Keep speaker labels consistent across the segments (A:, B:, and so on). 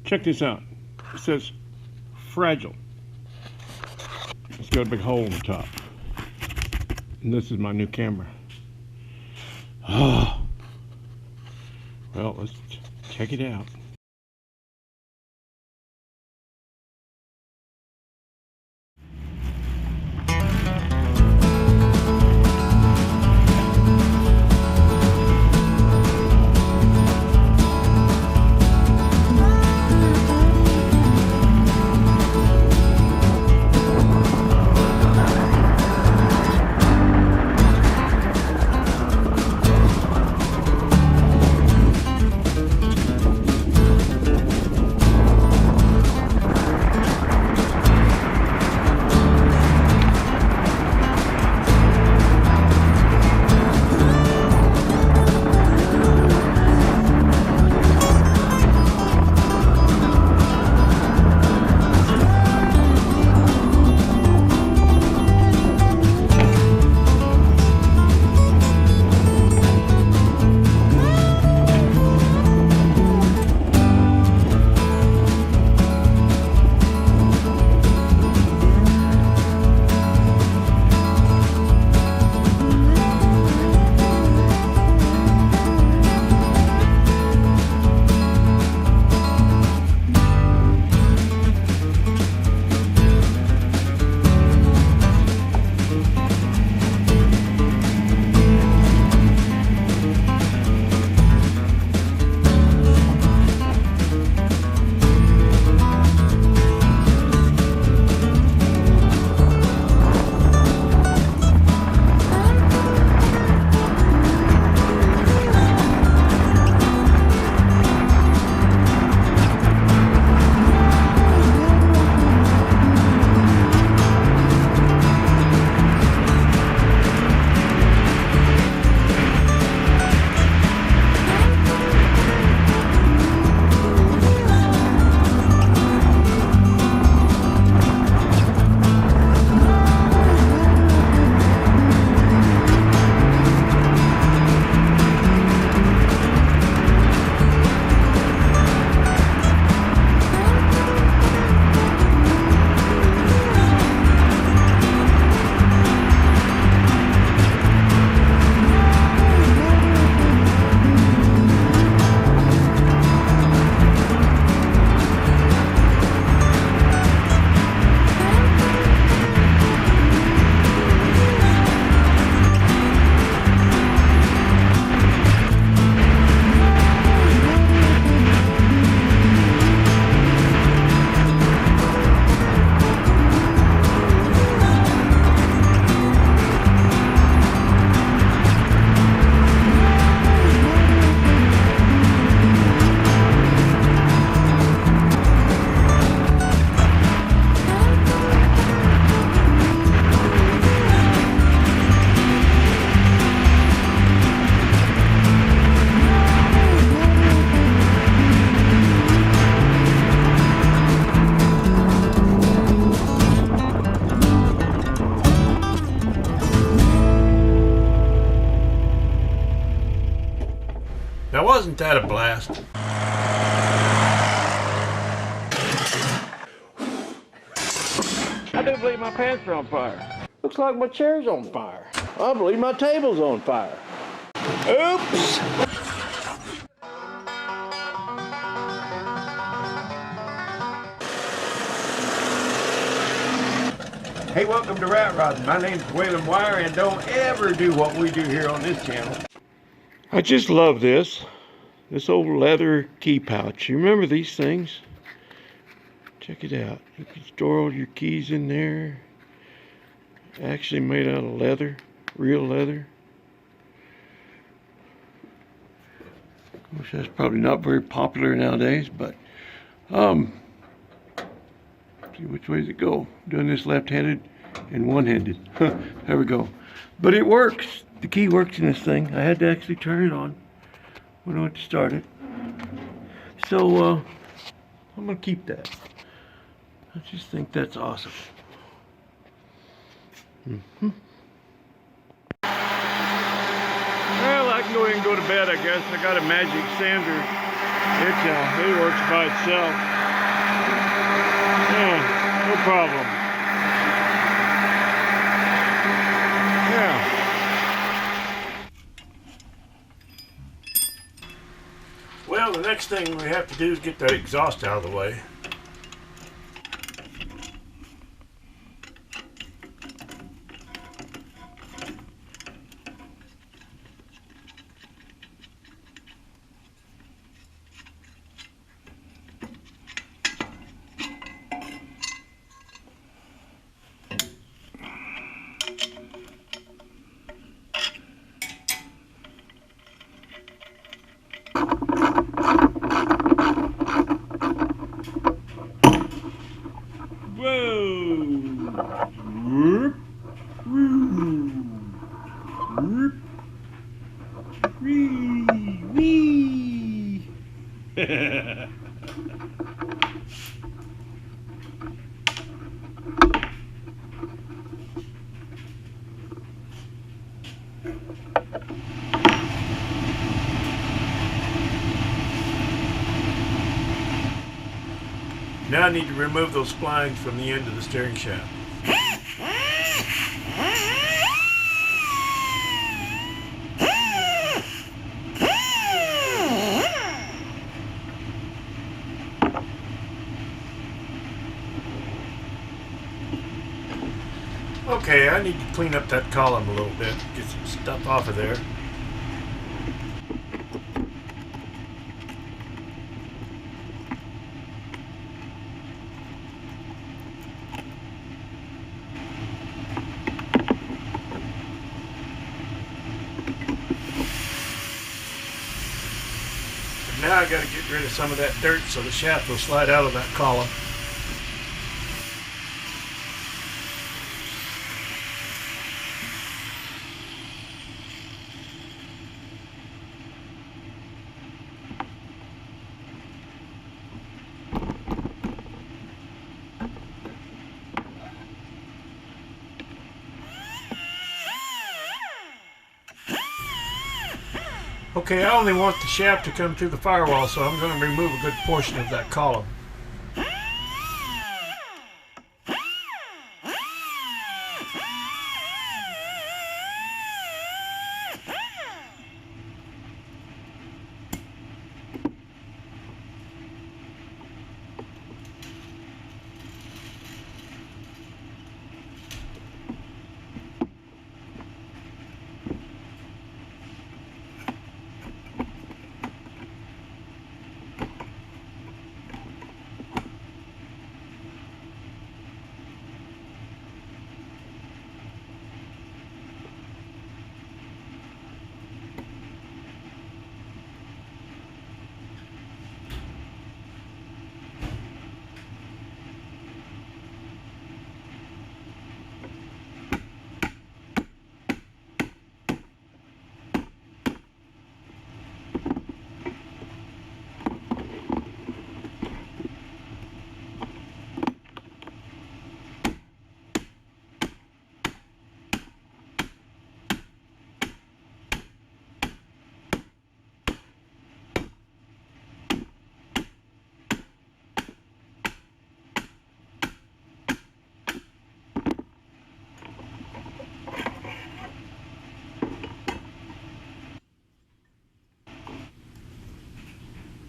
A: Check this out. It says fragile. It's got a big hole in the top. And this is my new camera. Oh. Well, let's check it out. Now, wasn't that a blast? I do believe my pants are on fire. Looks like my chair's on fire. I believe my table's on fire. Oops! Hey, welcome to Rat Rod. My name's William Wire, and don't ever do what we do here on this channel. I just love this old leather key pouch. You remember these things? Check it out. You can store all your keys in there. Actually made out of leather, real leather. Of course, that's probably not very popular nowadays, but see which way does it go. Doing this left-handed and one-handed. There we go. But it works. The key works in this thing. I had to actually turn it on when I went to start it. So I'm gonna keep that. I just think that's awesome. Well, I can go ahead and go to bed, I guess. I got a magic sander It works by itself. Yeah, no problem. Yeah. Well, the next thing we have to do is get that exhaust out of the way. Now I need to remove those splines from the end of the steering shaft. Okay, I need to clean up that column a little bit, get some stuff off of there. Now I got to get rid of some of that dirt so the shaft will slide out of that column. Okay, I only want the shaft to come through the firewall, so I'm going to remove a good portion of that column.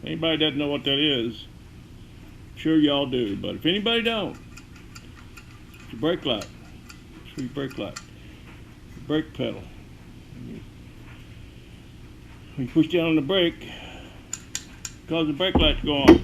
A: Anybody doesn't know what that is, I'm sure y'all do, but if anybody don't, it's your brake light. It's for your brake light. Your brake pedal. When you push down on the brake, cause the brake light to go on.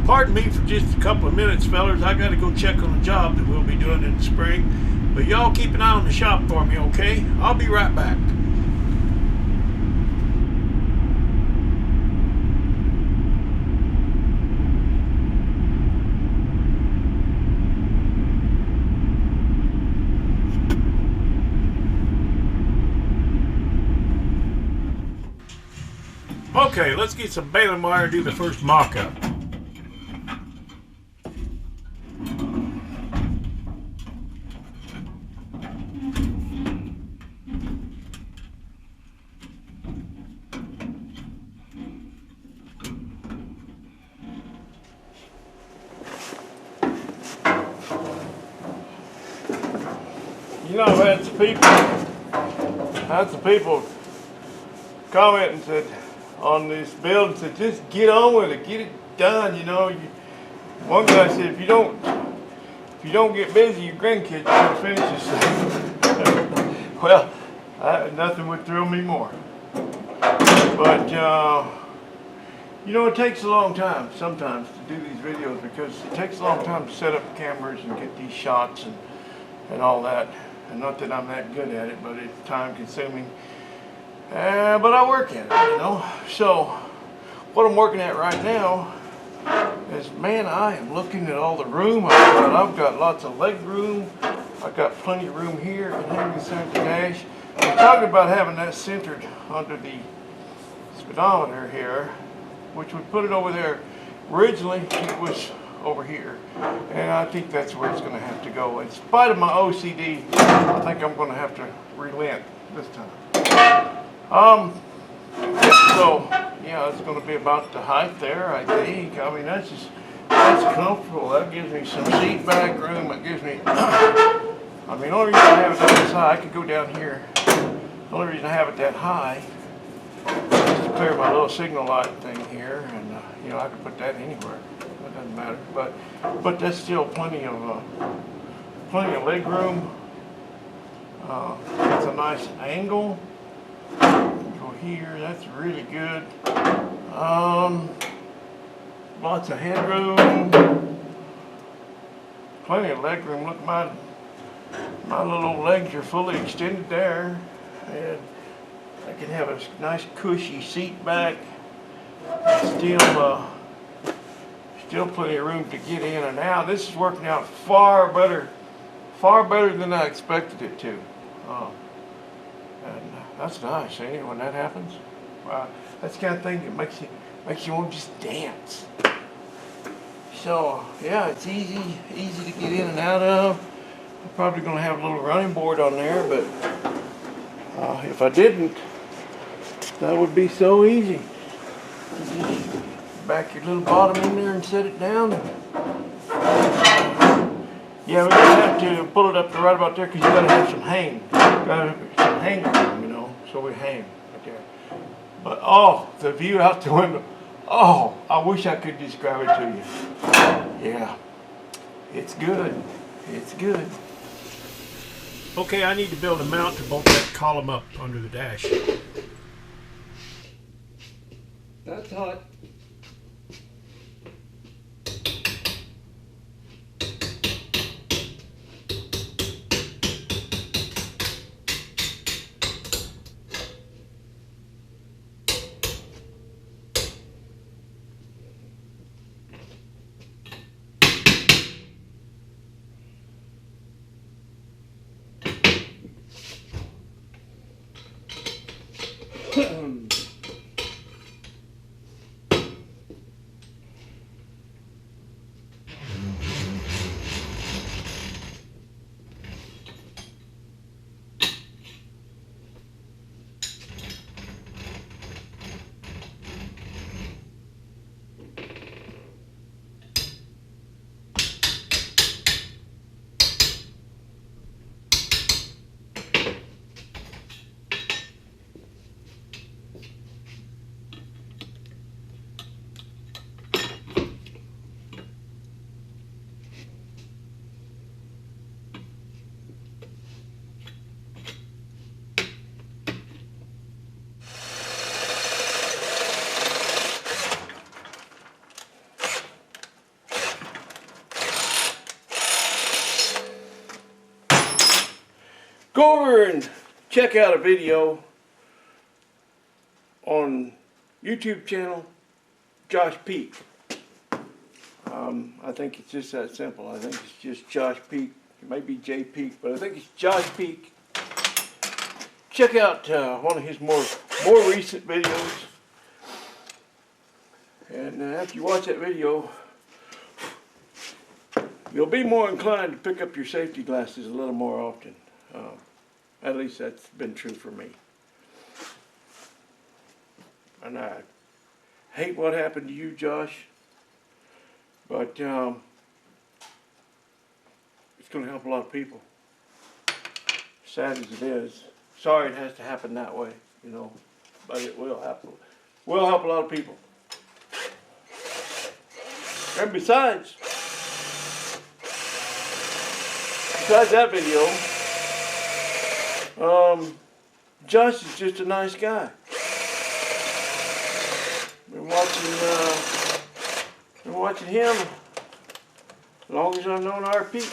A: Pardon me for just a couple of minutes, fellas. I gotta go check on a job that we'll be doing in the spring. But y'all keep an eye on the shop for me, okay? I'll be right back. Okay, let's get some baling wire and do the first mock-up. You know, I've had some people comment and said on this build, said just get on with it, get it done. You know, one guy said if you don't get busy, your grandkids are gonna finish this. Well, nothing would thrill me more. But you know, it takes a long time sometimes to do these videos because it takes a long time to set up cameras and get these shots and all that. And not that I'm that good at it, but it's time consuming. But I work at it, you know. So what I'm working at right now is, man, I am looking at all the room I've got lots of leg room. I've got plenty of room here and having the center dash. I'm talking about having that centered under the speedometer here, which would put it over there. Originally, it was over here, and I think that's where it's going to have to go. In spite of my OCD, I think I'm going to have to relent this time. So yeah, it's going to be about the height there, I think. I mean, that's comfortable. That gives me some seat back room. It gives me, I mean, the only reason I have it that high, I could go down here. The only reason I have it that high is to clear my little signal light thing here, and you know, I could put that anywhere. It doesn't matter, but that's still plenty of leg room. It's a nice angle. Go here. That's really good. Lots of headroom. Plenty of leg room. Look, my little legs are fully extended there, and I can have a nice cushy seat back. Still plenty of room to get in and out. This is working out far better than I expected it to. And that's nice, ain't it, when that happens? That's the kind of thing that makes you want to just dance. So yeah, it's easy to get in and out of. I'm probably going to have a little running board on there, but if I didn't, that would be so easy. Back your little bottom in there and set it down. Yeah, we're gonna have to pull it up to right about there because you gotta have some hang. Gotta have some hang room, you know, so we hang right there. But oh, the view out the window. Oh, I wish I could describe it to you. Yeah, it's good. It's good. Okay, I need to build a mount to bolt that column up under the dash. That's hot. Go over and check out a video on YouTube channel Josh Peak. I think it's just that simple. I think it's just Josh Peak. It might be J Peak, but I think it's Josh Peak. Check out one of his more recent videos, and after you watch that video, you'll be more inclined to pick up your safety glasses a little more often. At least that's been true for me. And I hate what happened to you, Josh, but it's going to help a lot of people. Sad as it is. Sorry it has to happen that way, you know, but it will happen. Will help a lot of people. And besides that video, Josh is just a nice guy. Been watching him as long as I've known RP.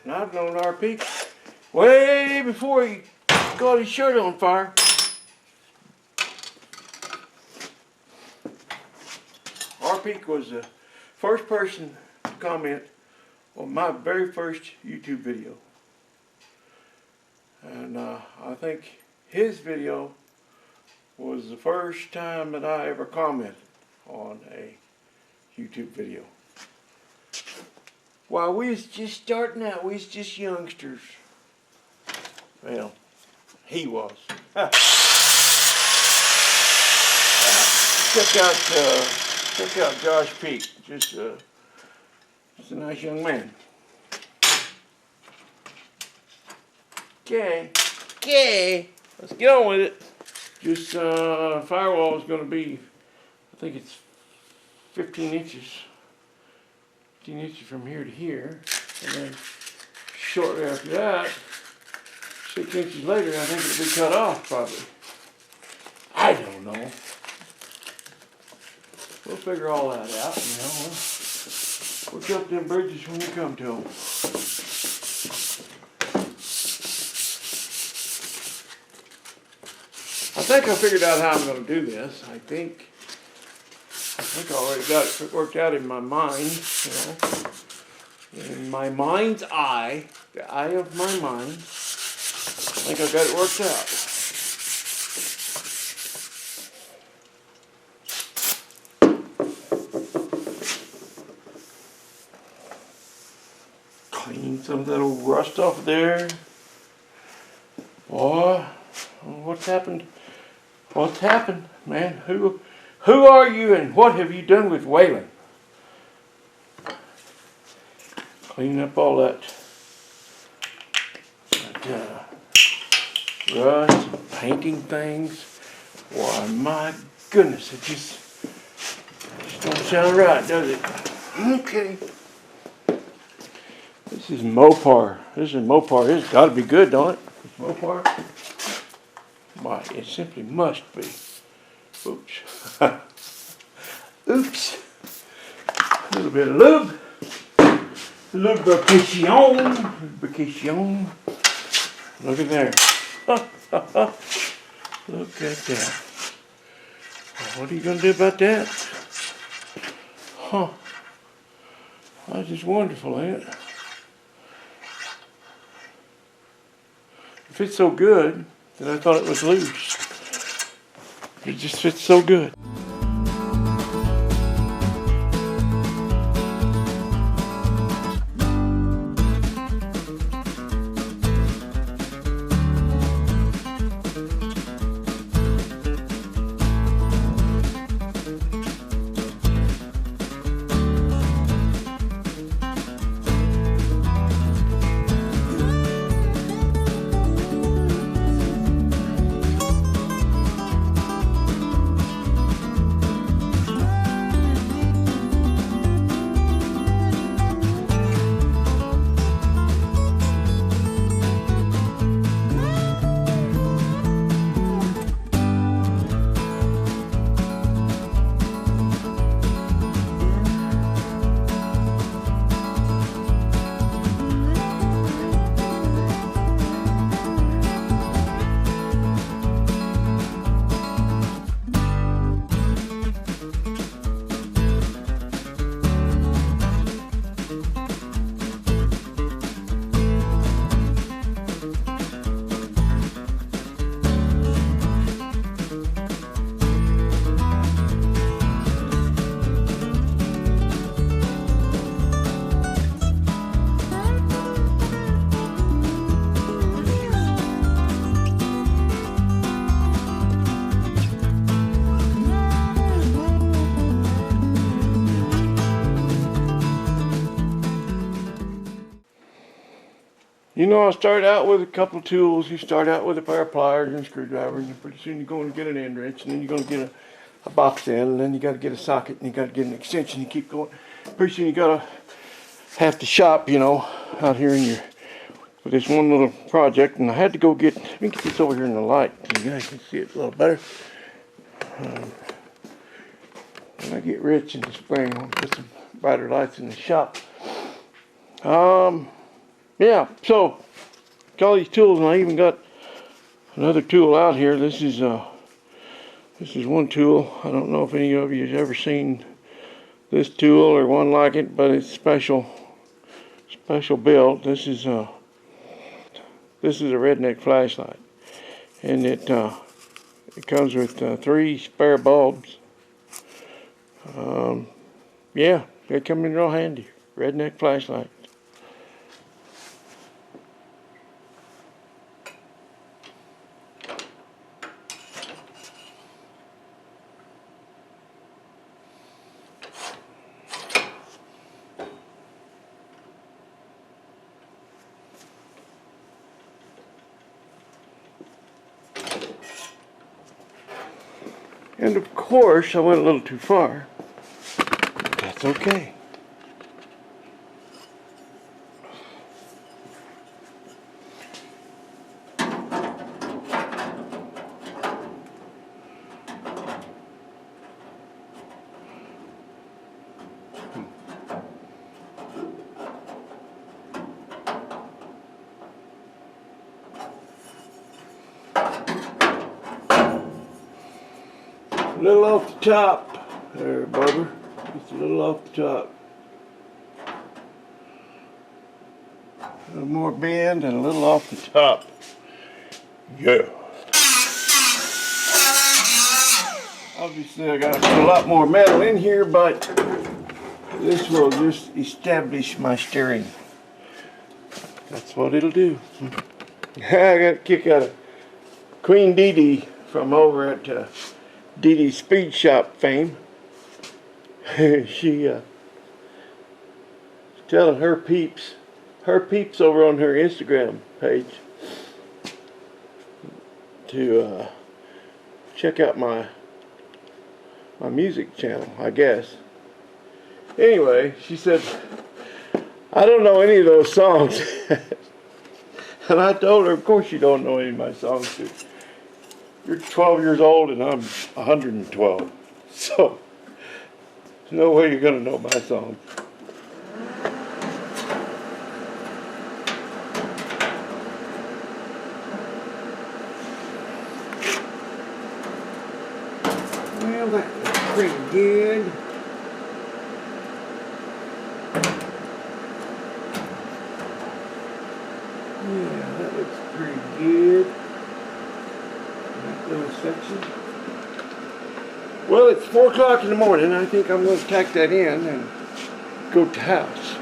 A: And I've known RP way before he got his shirt on fire. RP was the first person to comment on my very first YouTube video. And I think his video was the first time that I ever commented on a YouTube video. While we was just starting out, we was just youngsters. Well, he was. Check out Josh Peak. Just a nice young man. Okay, let's get on with it. Just firewall is going to be, I think it's 15 inches. 15 inches from here to here, and then shortly after that, 6 inches later, I think it'll be cut off probably. I don't know. We'll figure all that out, you know. We'll jump them bridges when we come to them. I think I figured out how I'm going to do this. I think I already got it worked out in my mind, you know. In my mind's eye, the eye of my mind, I think I've got it worked out. Clean some of that old rust off there. Boy, what's happened? What's happened, man? Who are you and what have you done with Waylon? Clean up all that rust and painting things. Why, my goodness, it just don't sound right, does it? Okay. This is Mopar. This has got to be good, don't it? Mopar. Why, it simply must be. Oops. Oops. A little bit of lube. Lubrication. Look at there. Look at that. What are you going to do about that? Huh. That's just wonderful, ain't it? It fits so good that I thought it was loose. It just fits so good. You know, I started out with a couple of tools. You start out with a pair of pliers and a screwdriver, and pretty soon you're going to get an end wrench, and then you're going to get a box end, and then you got to get a socket, and you got to get an extension. You keep going. Pretty soon you got to have to shop, you know, out here in your with this one little project. And I had to go get. Let me get this over here in the light. You guys can see it a little better. When I get rich in the spring, I'll put some brighter lights in the shop. Yeah, so got all these tools, and I even got another tool out here. This is one tool. I don't know if any of you have ever seen this tool or one like it, but it's special build. This is a redneck flashlight, and it comes with 3 spare bulbs. Yeah, they come in real handy. Redneck flashlight. And of course, I went a little too far. That's okay. A little off the top there, Bubba. Just a little off the top. A little more bend and a little off the top. Yeah. Obviously I gotta put a lot more metal in here, but this will just establish my steering. That's what it'll do. I got a kick out of Queen Dee Dee from over at Dee Dee's Speed Shop fame. She telling her peeps over on her Instagram page to check out my music channel, I guess. Anyway, she said, I don't know any of those songs. And I told her, of course you don't know any of my songs, too. You're 12 years old and I'm 112. So, there's no way you're going to know my songs. Well, that looks pretty good. Yeah, that looks pretty good. Little section. Well, it's 4 o'clock in the morning. I think I'm going to tack that in and go to the house.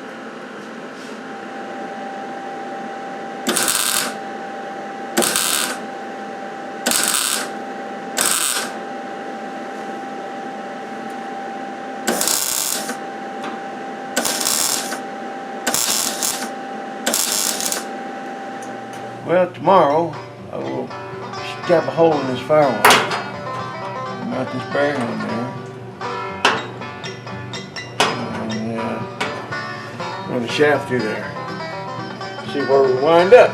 A: Well, tomorrow I will stab a hole in this firewall. Mount this bearing on there. And run the shaft through there. See where we wind up.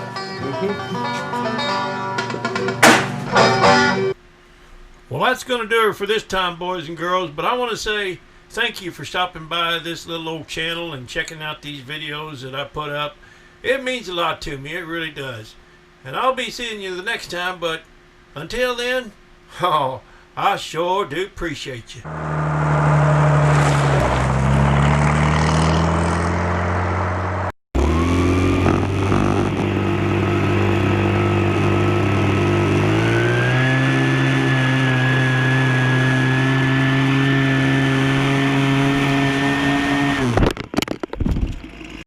A: Well, that's going to do it for this time, boys and girls. But I want to say thank you for stopping by this little old channel and checking out these videos that I put up. It means a lot to me. It really does. And I'll be seeing you the next time, but until then, oh, I sure do appreciate you.